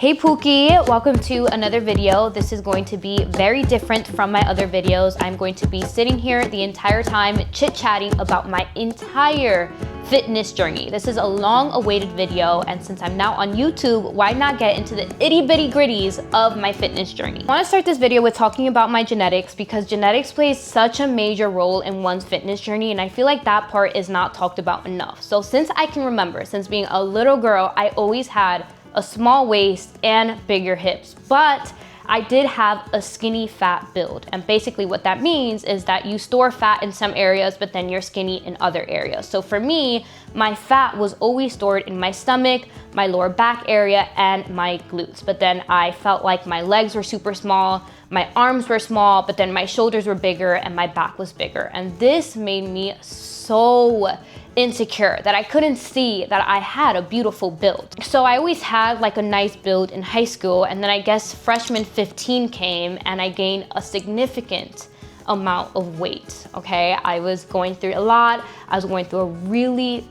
Hey Pookie, welcome to another video. This is going to be very different from my other videos. I'm going to be sitting here the entire time chit-chatting about my entire fitness journey. This is a long-awaited video, and since I'm now on YouTube, why not get into the itty-bitty gritties of my fitness journey? I want to start this video with talking about my genetics because genetics plays such a major role in one's fitness journey, and I feel like that part is not talked about enough. So since I can remember, since being a little girl, I always had a small waist and bigger hips, but I did have a skinny fat build. And basically what that means is that you store fat in some areas, but then you're skinny in other areas. So for me, my fat was always stored in my stomach, my lower back area, and my glutes. But then I felt like my legs were super small, my arms were small, but then my shoulders were bigger and my back was bigger. And this made me so insecure that I couldn't see that I had a beautiful build. So I always had like a nice build in high school, and then I guess freshman 15 came and I gained a significant amount of weight, okay? I was going through a lot. I was going through a really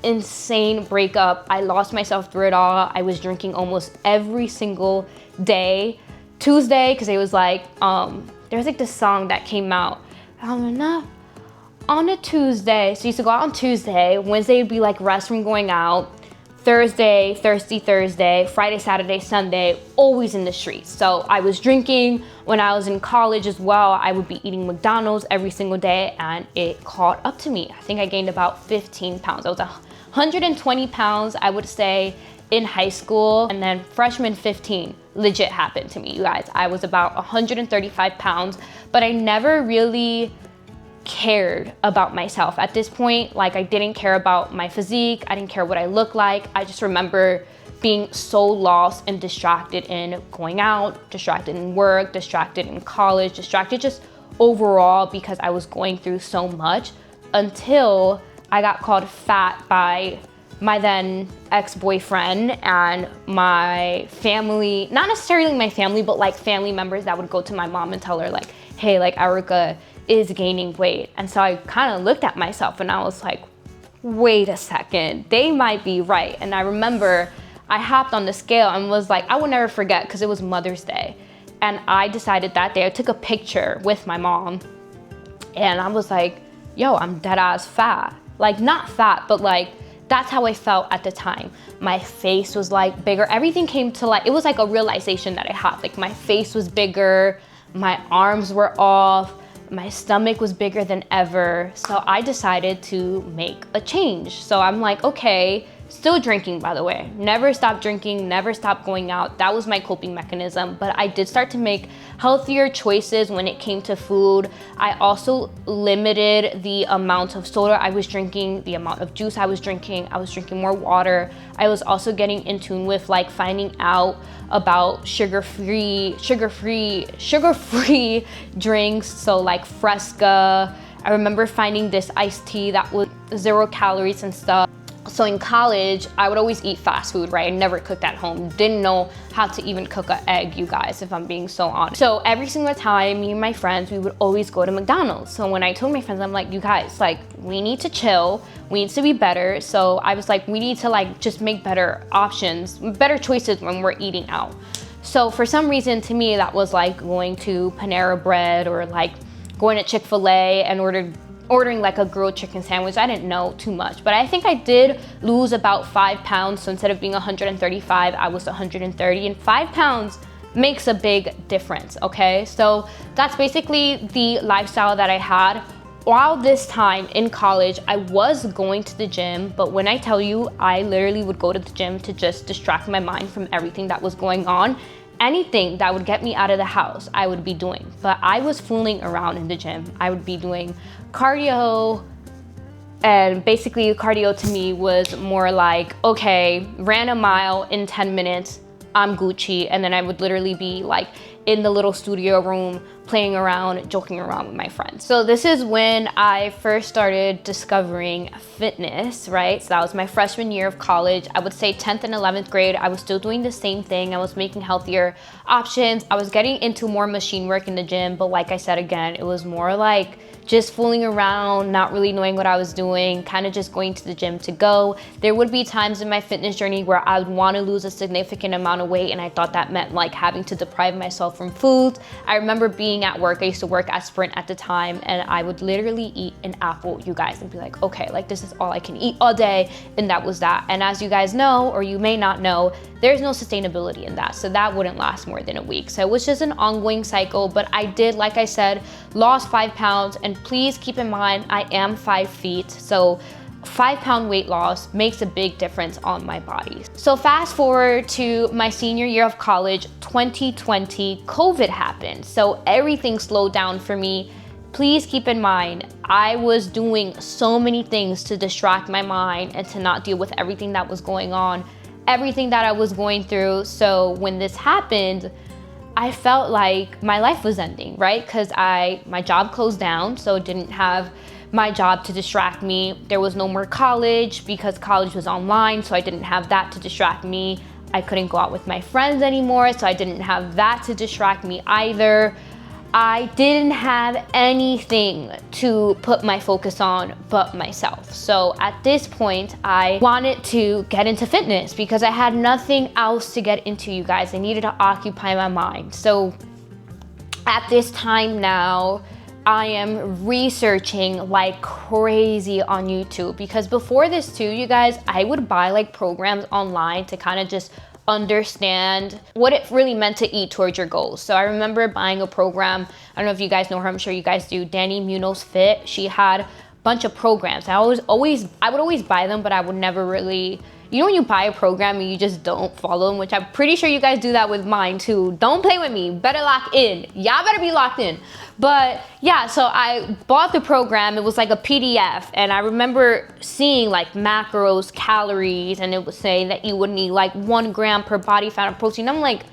insane breakup. I lost myself through it all. I was drinking almost every single day. Tuesday, because it was like, there's like this song that came out, on a Tuesday. So I used to go out on Tuesday. Wednesday would be like rest from going out. Thursday, Thirsty Thursday, Friday, Saturday, Sunday, always in the streets. So I was drinking. When I was in college as well, I would be eating McDonald's every single day, and it caught up to me. I think I gained about 15 pounds. I was 120 pounds, I would say, in high school. And then freshman 15 legit happened to me, you guys. I was about 135 pounds, but I never really cared about myself at this point. Like, I didn't care about my physique. I didn't care what I looked like. I just remember being so lost and distracted in going out, distracted in work, distracted in college, distracted just overall because I was going through so much until I got called fat by my then ex-boyfriend and my family, not necessarily my family, but like family members that would go to my mom and tell her like, hey, like Erica is gaining weight. And so I kind of looked at myself and I was like, wait a second, they might be right. And I remember I hopped on the scale and was like, I will never forget, because it was Mother's Day. And I decided that day, I took a picture with my mom and I was like, yo, I'm dead ass fat. Like, not fat, but like, that's how I felt at the time. My face was like bigger. Everything came to like, it was like a realization that I had. Like, my face was bigger, my arms were off, my stomach was bigger than ever. So I decided to make a change. So I'm like, okay, still drinking, by the way. Never stopped drinking, never stopped going out. That was my coping mechanism. But I did start to make healthier choices when it came to food. I also limited the amount of soda I was drinking, the amount of juice I was drinking. I was drinking more water. I was also getting in tune with like finding out about sugar-free drinks. So like Fresca. I remember finding this iced tea that was 0 calories and stuff. So in college, I would always eat fast food, right? I never cooked at home. Didn't know how to even cook an egg, you guys, if I'm being so honest. So every single time, me and my friends, we would always go to McDonald's. So when I told my friends, I'm like, you guys, like, we need to chill. We need to be better. So I was like, we need to like just make better options, better choices when we're eating out. So for some reason, to me, that was like going to Panera Bread or like going to Chick-fil-A and ordering like a grilled chicken sandwich. I didn't know too much, but I think I did lose about 5 pounds. So instead of being 135, I was 130, and 5 pounds makes a big difference, okay? So that's basically the lifestyle that I had. While this time in college, I was going to the gym, but when I tell you, I literally would go to the gym to just distract my mind from everything that was going on. Anything that would get me out of the house, I would be doing. But I was fooling around in the gym. I would be doing cardio, and basically cardio to me was more like, okay, ran a mile in 10 minutes, I'm Gucci. And then I would literally be like in the little studio room, playing around, joking around with my friends. So this is when I first started discovering fitness, right? So that was my freshman year of college. I would say 10th and 11th grade, I was still doing the same thing. I was making healthier options. I was getting into more machine work in the gym, but like I said again, it was more like just fooling around, not really knowing what I was doing, kind of just going to the gym to go. There would be times in my fitness journey where I would want to lose a significant amount of weight, and I thought that meant like having to deprive myself from food. I remember being at work, I used to work at Sprint at the time, and I would literally eat an apple, you guys, and be like, okay, like this is all I can eat all day, and that was that. And as you guys know, or you may not know, there's no sustainability in that, so that wouldn't last more than a week. So it was just an ongoing cycle, but I did, like I said, lost 5 pounds, and please keep in mind, I am 5 feet, so 5-pound weight loss makes a big difference on my body. So fast forward to my senior year of college, 2020, COVID happened, so everything slowed down for me. Please keep in mind, I was doing so many things to distract my mind and to not deal with everything that was going on, everything that I was going through. So when this happened, I felt like my life was ending, right? Because my job closed down, so didn't have my job to distract me. There was no more college because college was online, so I didn't have that to distract me. I couldn't go out with my friends anymore, so I didn't have that to distract me either. I didn't have anything to put my focus on but myself. So at this point, I wanted to get into fitness because I had nothing else to get into, you guys. I needed to occupy my mind. So at this time now, I am researching like crazy on YouTube, because before this too, you guys, I would buy like programs online to kind of just understand what it really meant to eat towards your goals. So I remember buying a program, I don't know if you guys know her, I'm sure you guys do, Danny Munoz Fit. She had a bunch of programs. I would always buy them, but I would never really, you know, when you buy a program and you just don't follow them, which I'm pretty sure you guys do that with mine too. Don't play with me, better lock in. Y'all better be locked in. But yeah, so I bought the program. It was like a PDF, and I remember seeing like macros, calories, and it was saying that you would need like 1 gram per body fat of protein. I'm like,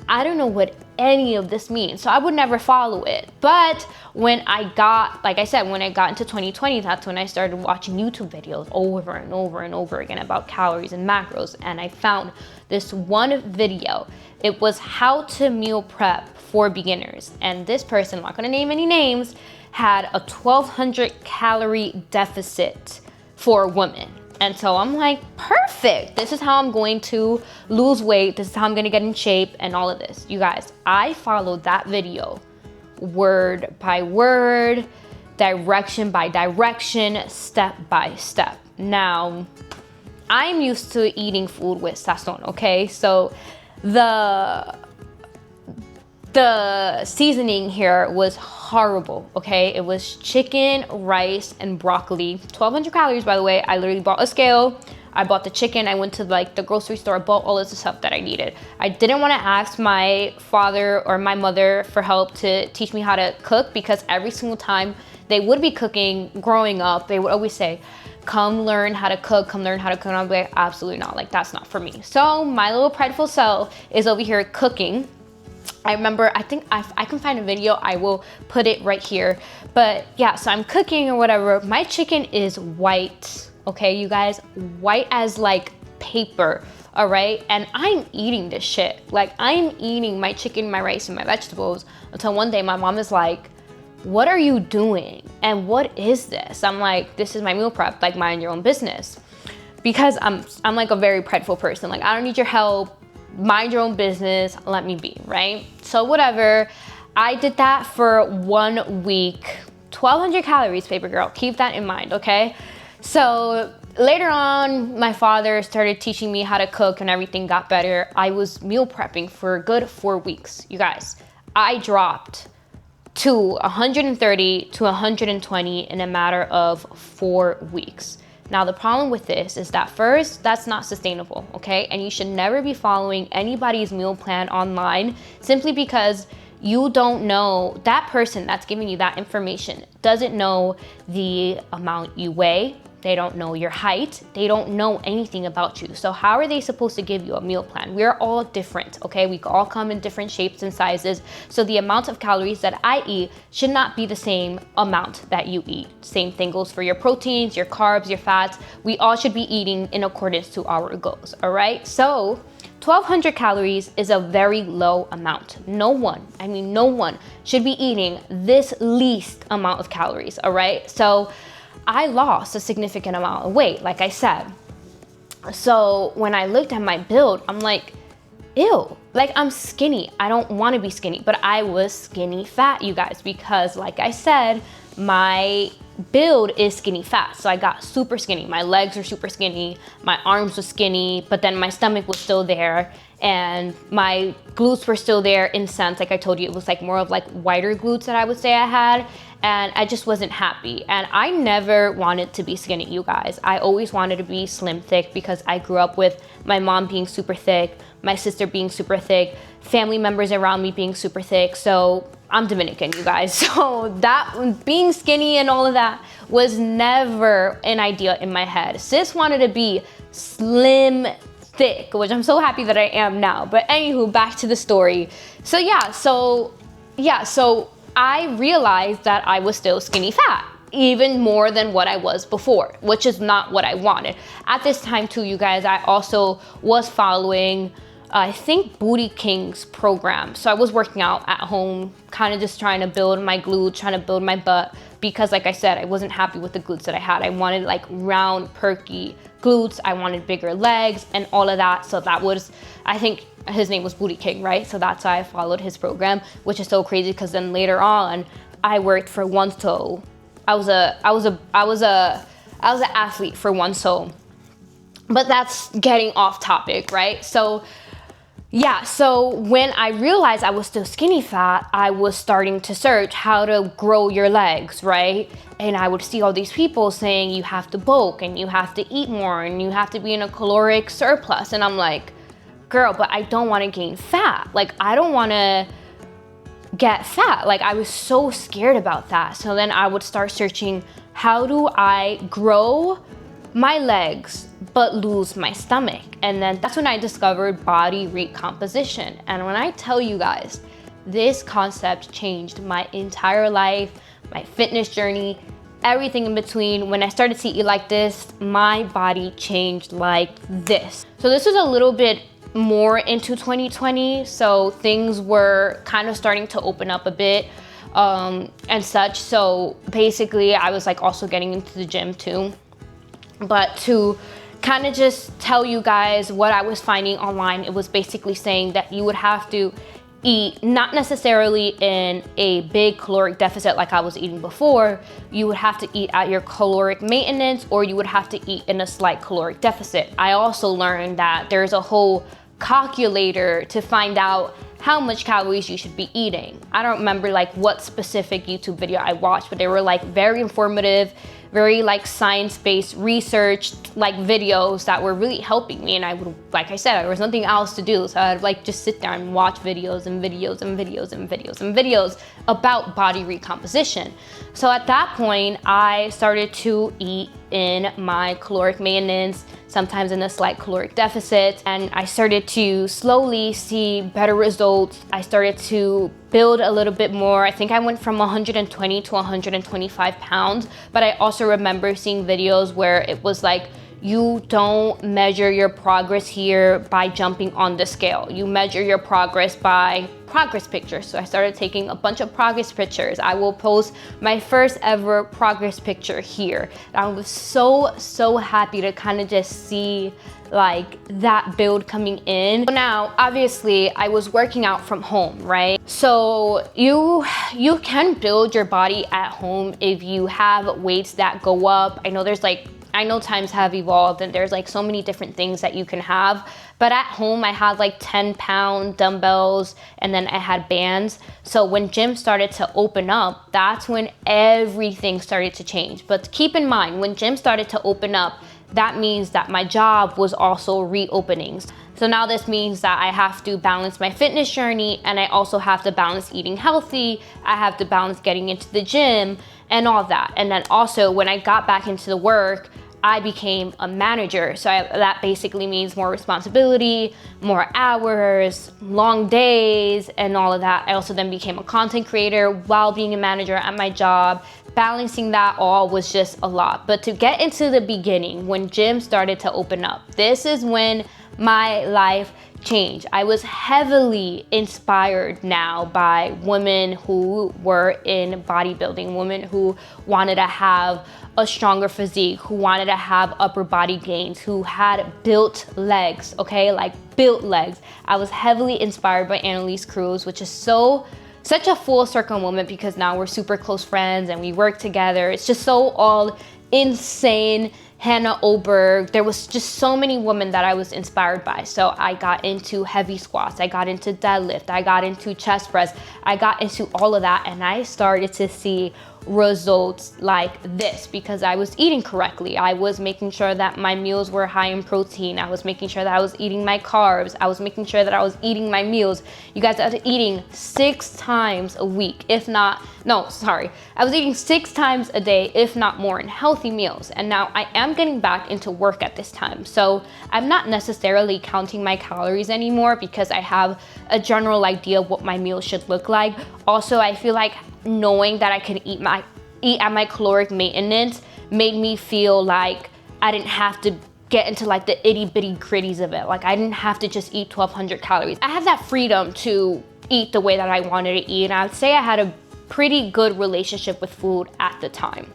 I don't know what any of this means, so I would never follow it. But when I got, like I said, when I got into 2020, that's when I started watching YouTube videos over and over and over again about calories and macros, and I found this one video. It was how to meal prep for beginners, and this person, I'm not gonna name any names, had a 1,200 calorie deficit for women. And so I'm like, perfect. This is how I'm going to lose weight. This is how I'm gonna get in shape and all of this. You guys, I followed that video word by word, direction by direction, step by step. Now, I'm used to eating food with sazon, okay? So the seasoning here was horrible, okay? It was chicken, rice, and broccoli. 1,200 calories, by the way. I literally bought a scale. I bought the chicken. I went to like the grocery store, I bought all of the stuff that I needed. I didn't want to ask my father or my mother for help to teach me how to cook, because every single time they would be cooking growing up, they would always say, come learn how to cook, come learn how to cook. And I'm like, absolutely not, like that's not for me. So my little prideful self is over here cooking. I remember, I think I can find a video, I will put it right here. But yeah, so I'm cooking or whatever. My chicken is white, okay, you guys? White as like paper, all right? And I'm eating this shit. Like I'm eating my chicken, my rice, and my vegetables, until one day my mom is like, what are you doing? And what is this? I'm like, this is my meal prep, like mind your own business. Because I'm like a very prideful person. Like I don't need your help. Mind your own business, let me be, right? So whatever, I did that for 1 week. 1,200 calories, paper girl, keep that in mind, okay? So later on, my father started teaching me how to cook and everything got better. I was meal prepping for a good 4 weeks. You guys, I dropped to 130 to 120 in a matter of 4 weeks. Now, the problem with this is that first, that's not sustainable, okay? And you should never be following anybody's meal plan online simply because you don't know, that person that's giving you that information doesn't know the amount you weigh, They don't know your height. They don't know anything about you. So how are they supposed to give you a meal plan? We're all different, okay? We all come in different shapes and sizes. So the amount of calories that I eat should not be the same amount that you eat. Same thing goes for your proteins, your carbs, your fats. We all should be eating in accordance to our goals, all right? So 1,200 calories is a very low amount. No one should be eating this least amount of calories, all right? So I lost a significant amount of weight, like I said. So when I looked at my build, I'm like, ew, like I'm skinny. I don't want to be skinny, but I was skinny fat, you guys, because like I said, my build is skinny fat. So I got super skinny. My legs are super skinny. My arms were skinny, but then my stomach was still there and my glutes were still there in sense, like I told you, it was like more of like wider glutes that I would say I had. And I just wasn't happy. And I never wanted to be skinny, you guys. I always wanted to be slim thick because I grew up with my mom being super thick, my sister being super thick, family members around me being super thick. So I'm Dominican, you guys. So that being skinny and all of that was never an idea in my head. Sis wanted to be slim thick, which I'm so happy that I am now. But anywho, back to the story. So I realized that I was still skinny fat, even more than what I was before, which is not what I wanted. At this time too, you guys, I also was following, I think, Booty King's program. So I was working out at home, kind of just trying to build my glutes, trying to build my butt, because like I said, I wasn't happy with the glutes that I had. I wanted like round, perky glutes. I wanted bigger legs and all of that. So that was, I think, his name was Booty King, right? So that's why I followed his program, which is so crazy because then later on I worked for One Soul. I was an athlete for One Soul, but that's getting off topic, right? So yeah, so when I realized I was still skinny fat, I was starting to search how to grow your legs, right? And I would see all these people saying you have to bulk and you have to eat more and you have to be in a caloric surplus. And I'm like, girl, but I don't want to gain fat. Like, I don't want to get fat. Like, I was so scared about that. So then I would start searching, how do I grow my legs but lose my stomach? And then that's when I discovered body recomposition. And when I tell you guys, this concept changed my entire life, my fitness journey, everything in between. When I started to eat like this, my body changed like this. So this was a little bit more into 2020, so things were kind of starting to open up a bit and such. So basically I was like also getting into the gym too. But to kind of just tell you guys what I was finding online, it was basically saying that you would have to eat, not necessarily in a big caloric deficit like I was eating before. You would have to eat at your caloric maintenance, or you would have to eat in a slight caloric deficit. I also learned that there's a whole calculator to find out how much calories you should be eating. I don't remember like what specific YouTube video I watched, but they were like very informative, very like science-based research like videos that were really helping me. And I would, like I said, there was nothing else to do, so I'd like just sit there and watch videos and videos and videos and videos and videos about body recomposition. So at that point I started to eat in my caloric maintenance, sometimes in a slight caloric deficit, and I started to slowly see better results. I started to build a little bit more. I think I went from 120 to 125 pounds, but I also remember seeing videos where it was like, you don't measure your progress here by jumping on the scale. You measure your progress by progress pictures. So I started taking a bunch of progress pictures. I will post my first ever progress picture here. I was so happy to kind of just see like that build coming in. Now, obviously I was working out from home, right? So you can build your body at home if you have weights that go up. I know times have evolved and there's like so many different things that you can have, but at home I had like 10-pound dumbbells and then I had bands. So when gyms started to open up, that's when everything started to change. But keep in mind, when gyms started to open up, that means that my job was also reopening. So now this means that I have to balance my fitness journey, and I also have to balance eating healthy. I have to balance getting into the gym and all that. And then also when I got back into the work, I became a manager. So that basically means more responsibility, more hours, long days, and all of that. I also then became a content creator while being a manager at my job. Balancing that all was just a lot. But to get into the beginning, when gym started to open up, this is when my life changed. I was heavily inspired now by women who were in bodybuilding, women who wanted to have a stronger physique, who wanted to have upper body gains, who had built legs, okay, like built legs. I was heavily inspired by Annalise Cruz, which is such a full circle moment because now we're super close friends and we work together. It's just so all insane. Hannah Oberg, there was just so many women that I was inspired by. So I got into heavy squats, I got into deadlift, I got into chest press, I got into all of that, and I started to see results like this because I was eating correctly. I was making sure that my meals were high in protein. I was making sure that I was eating my carbs. I was making sure that I was eating my meals. You guys, I was eating 6 times a week, if not, no, sorry. I was eating 6 times a day, if not more, in healthy meals. And now I am getting back into work at this time. So I'm not necessarily counting my calories anymore because I have a general idea of what my meals should look like. Also, I feel like knowing that I can eat at my caloric maintenance made me feel like I didn't have to get into like the itty bitty gritties of it. Like I didn't have to just eat 1,200 calories. I had that freedom to eat the way that I wanted to eat. And I would say I had a pretty good relationship with food at the time.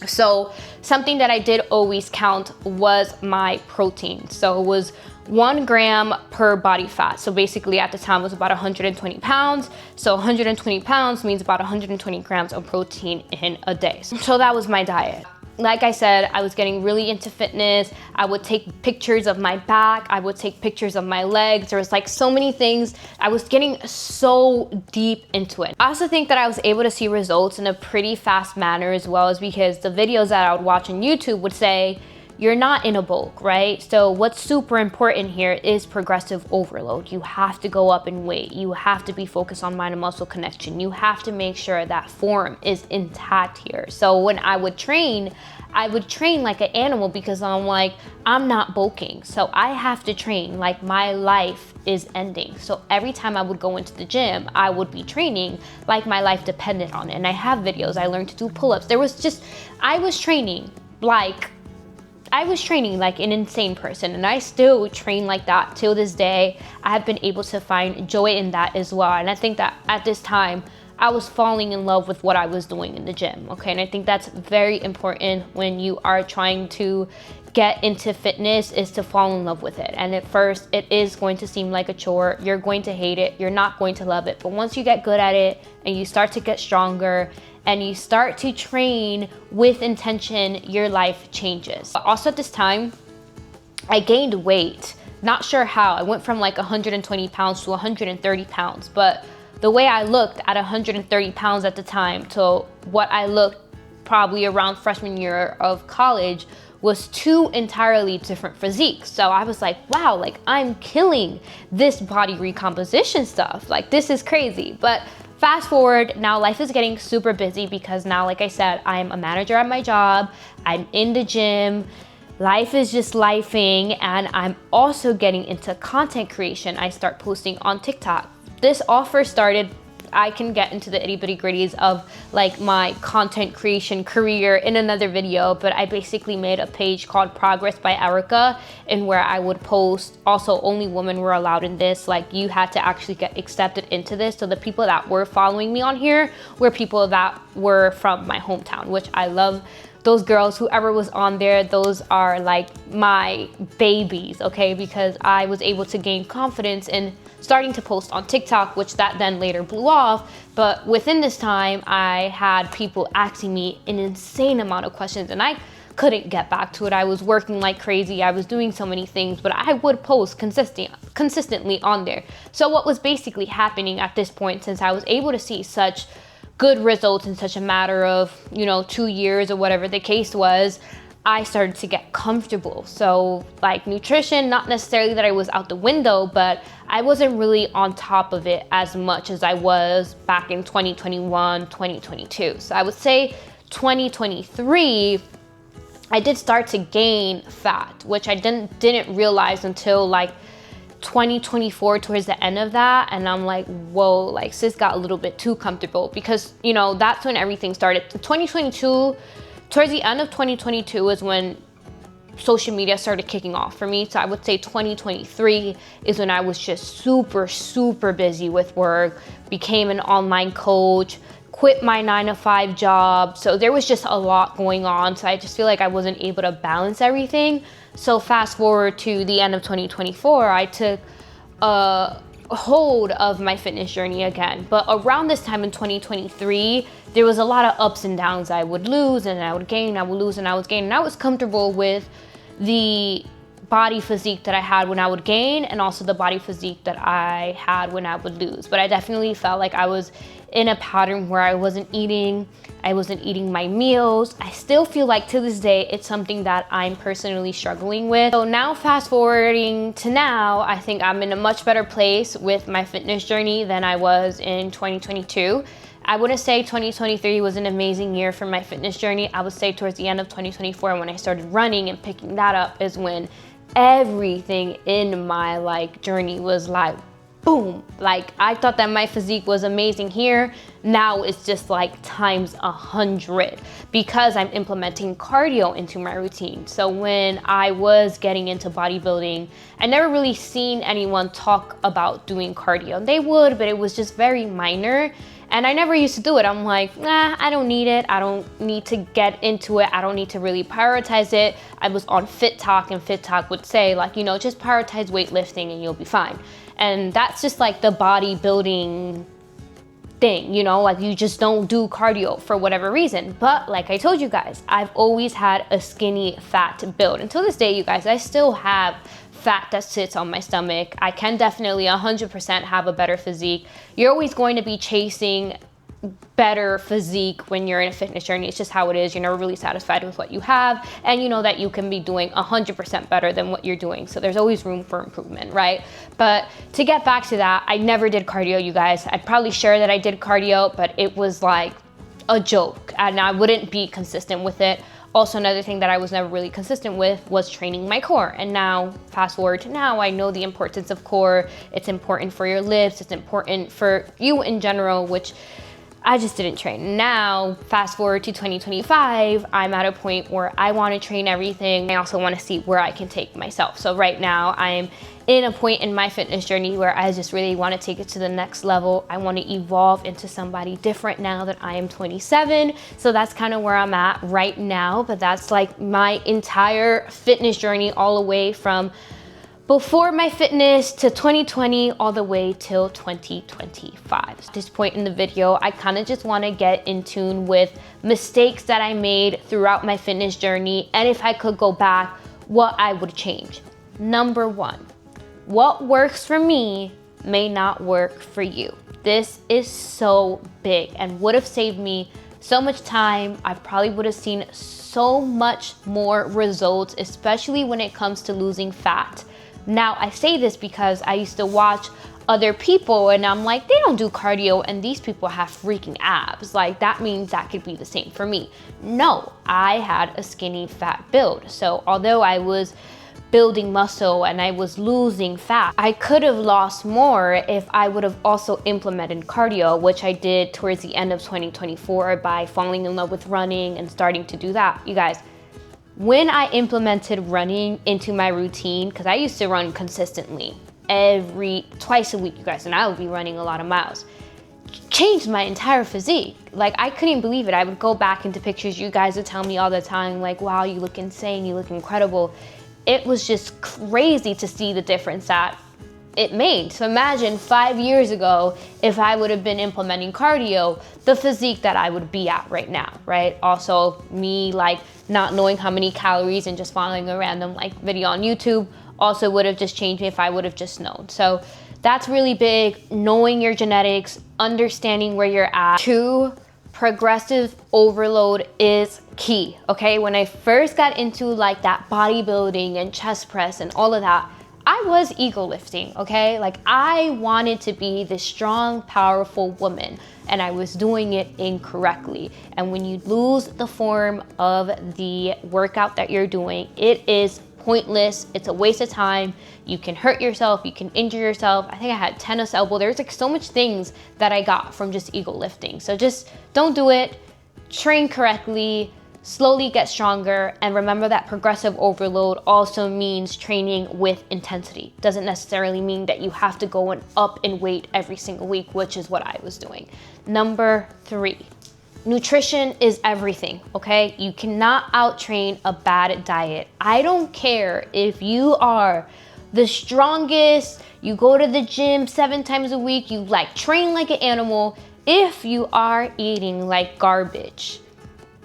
So something that I did always count was my protein. So it was 1 gram per body fat. So basically at the time it was about 120 pounds. So 120 pounds means about 120 grams of protein in a day. So that was my diet. Like I said, I was getting really into fitness. I would take pictures of my back. I would take pictures of my legs. There was like so many things. I was getting so deep into it. I also think that I was able to see results in a pretty fast manner as well, as because the videos that I would watch on YouTube would say, you're not in a bulk, right? So what's super important here is progressive overload. You have to go up in weight. You have to be focused on mind and muscle connection. You have to make sure that form is intact here. So when I would train like an animal because I'm like, I'm not bulking. So I have to train like my life is ending. So every time I would go into the gym, I would be training like my life depended on it. And I have videos. I learned to do pull-ups. I was training like an insane person, and I still train like that till this day. I have been able to find joy in that as well. And I think that at this time, I was falling in love with what I was doing in the gym, okay? And I think that's very important when you are trying to get into fitness, is to fall in love with it. And at first, it is going to seem like a chore. You're going to hate it. You're not going to love it. But once you get good at it and you start to get stronger and you start to train with intention, your life changes. But also at this time, I gained weight. Not sure how. I went from like 120 pounds to 130 pounds. But the way I looked at 130 pounds at the time to what I looked probably around freshman year of college was 2 entirely different physiques. So I was like, wow, like I'm killing this body recomposition stuff. Like this is crazy. But fast forward, now life is getting super busy because now, like I said, I'm a manager at my job. I'm in the gym. Life is just lifing, and I'm also getting into content creation. I start posting on TikTok. This all first started, I can get into the itty bitty gritties of like my content creation career in another video, but I basically made a page called Progress by Erica, and where I would post, also only women were allowed in this, like you had to actually get accepted into this. So the people that were following me on here were people that were from my hometown, which I love. Those girls, whoever was on there, those are like my babies, okay? Because I was able to gain confidence in starting to post on TikTok, which that then later blew off. But within this time, I had people asking me an insane amount of questions, and I couldn't get back to it. I was working like crazy. I was doing so many things, but I would post consistently on there. So what was basically happening at this point, since I was able to see such good results in such a matter of, 2 years or whatever the case was, I started to get comfortable. So like nutrition, not necessarily that I was out the window, but I wasn't really on top of it as much as I was back in 2021, 2022. So I would say 2023, I did start to gain fat, which I didn't realize until like 2024, towards the end of that. And I'm like, whoa, like sis got a little bit too comfortable, because you know, that's when everything started. 2022, towards the end of 2022 is when social media started kicking off for me. So I would say 2023 is when I was just super busy with work, became an online coach, quit my 9-to-5 job. So there was just a lot going on. So I just feel like I wasn't able to balance everything. So fast forward to the end of 2024, I took a hold of my fitness journey again. But around this time in 2023, there was a lot of ups and downs. I would lose and I would gain, I would lose and I would gain. And I was comfortable with the body physique that I had when I would gain, and also the body physique that I had when I would lose. But I definitely felt like I was in a pattern where I wasn't eating my meals. I still feel like to this day, it's something that I'm personally struggling with. So now fast forwarding to now, I think I'm in a much better place with my fitness journey than I was in 2022. I wouldn't say 2023 was an amazing year for my fitness journey. I would say towards the end of 2024, when I started running and picking that up, is when everything in my like journey was like, boom. Like I thought that my physique was amazing here. Now it's just like times 100, because I'm implementing cardio into my routine. So when I was getting into bodybuilding, I never really seen anyone talk about doing cardio. They would, but it was just very minor. And I never used to do it. I'm like, nah, I don't need it. I don't need to get into it. I don't need to really prioritize it. I was on Fit Talk, and Fit Talk would say like, you know, just prioritize weightlifting and you'll be fine. And that's just like the bodybuilding thing, you know, like you just don't do cardio for whatever reason. But like I told you guys, I've always had a skinny fat build. Until this day, you guys, I still have fat that sits on my stomach. I can definitely 100% have a better physique. You're always going to be chasing better physique when you're in a fitness journey. It's just how it is. You're never really satisfied with what you have, and you know that you can be doing 100% better than what you're doing. So there's always room for improvement, right? But to get back to that, I never did cardio, you guys. I'd probably share that I did cardio, but it was like a joke, and I wouldn't be consistent with it. Also, another thing that I was never really consistent with was training my core. And now, fast forward to now, I know the importance of core. It's important for your lips. It's important for you in general, which I just didn't train. Now, fast forward to 2025, I'm at a point where I want to train everything. I also want to see where I can take myself. So right now, I'm in a point in my fitness journey where I just really want to take it to the next level. I want to evolve into somebody different now that I am 27. So that's kind of where I'm at right now. But that's like my entire fitness journey, all the way from before my fitness to 2020 all the way till 2025. At this point in the video, I kind of just want to get in tune with mistakes that I made throughout my fitness journey, and if I could go back, what I would change. Number one, what works for me may not work for you. This is so big and would have saved me so much time. I probably would have seen so much more results, especially when it comes to losing fat. Now, I say this because I used to watch other people and I'm like, they don't do cardio and these people have freaking abs. Like that means that could be the same for me. No, I had a skinny fat build. So although I was building muscle and I was losing fat, I could have lost more if I would have also implemented cardio, which I did towards the end of 2024 by falling in love with running and starting to do that. You guys, when I implemented running into my routine, because I used to run consistently twice a week, you guys, and I would be running a lot of miles, changed my entire physique. Like I couldn't believe it. I would go back into pictures. You guys would tell me all the time, like, wow, you look insane, you look incredible. It was just crazy to see the difference that it made. So imagine 5 years ago, if I would have been implementing cardio, the physique that I would be at right now, right? Also me like not knowing how many calories and just following a random like video on YouTube also would have just changed me if I would have just known. So that's really big, knowing your genetics, understanding where you're at. 2, progressive overload is key, okay? When I first got into like that bodybuilding and chest press and all of that, I was ego lifting, okay? Like I wanted to be this strong, powerful woman, and I was doing it incorrectly. And when you lose the form of the workout that you're doing, it is pointless. It's a waste of time. You can hurt yourself, you can injure yourself. I think I had tennis elbow. There's like so much things that I got from just ego lifting. So just don't do it. Train correctly, slowly get stronger, and remember that progressive overload also means training with intensity. Doesn't necessarily mean that you have to go up in weight every single week, which is what I was doing. Number 3, nutrition is everything, okay? You cannot out-train a bad diet. I don't care if you are the strongest, you go to the gym 7 times a week, you like train like an animal. If you are eating like garbage,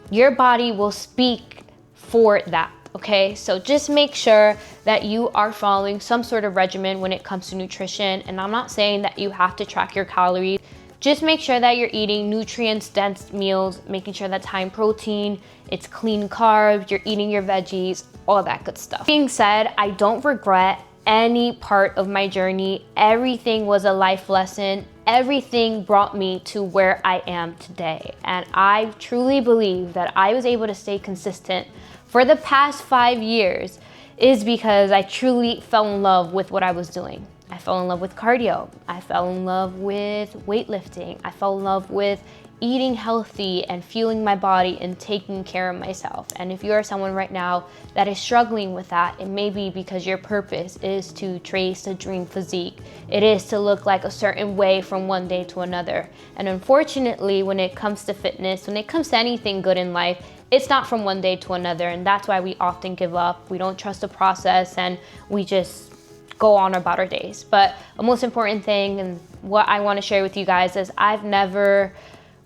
your body will speak for that, okay? So just make sure that you are following some sort of regimen when it comes to nutrition. And I'm not saying that you have to track your calories. Just make sure that you're eating nutrients-dense meals, making sure that's high in protein, it's clean carbs, you're eating your veggies, all that good stuff. Being said, I don't regret any part of my journey. Everything was a life lesson. Everything brought me to where I am today. And I truly believe that I was able to stay consistent for the past 5 years is because I truly fell in love with what I was doing. I fell in love with cardio. I fell in love with weightlifting. I fell in love with eating healthy and fueling my body and taking care of myself. And if you are someone right now that is struggling with that, it may be because your purpose is to trace a dream physique. It is to look like a certain way from one day to another. And unfortunately, when it comes to fitness, when it comes to anything good in life, it's not from one day to another. And that's why we often give up. We don't trust the process and we just go on about our days. But the most important thing and what I want to share with you guys is I've never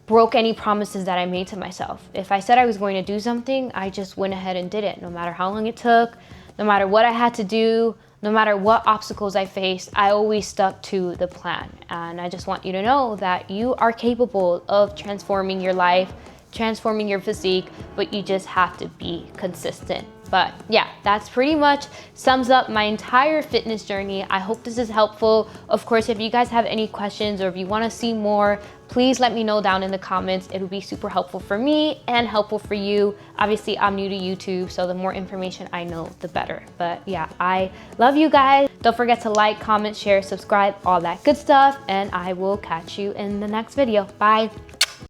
broke any promises that I made to myself. If I said I was going to do something, I just went ahead and did it. No matter how long it took, no matter what I had to do, no matter what obstacles I faced, I always stuck to the plan. And I just want you to know that you are capable of transforming your life, transforming your physique, but you just have to be consistent. But yeah, that's pretty much sums up my entire fitness journey. I hope this is helpful. Of course, if you guys have any questions or if you want to see more, please let me know down in the comments. It would be super helpful for me and helpful for you. Obviously, I'm new to YouTube, so the more information I know, the better. But yeah, I love you guys. Don't forget to like, comment, share, subscribe, all that good stuff. And I will catch you in the next video. Bye.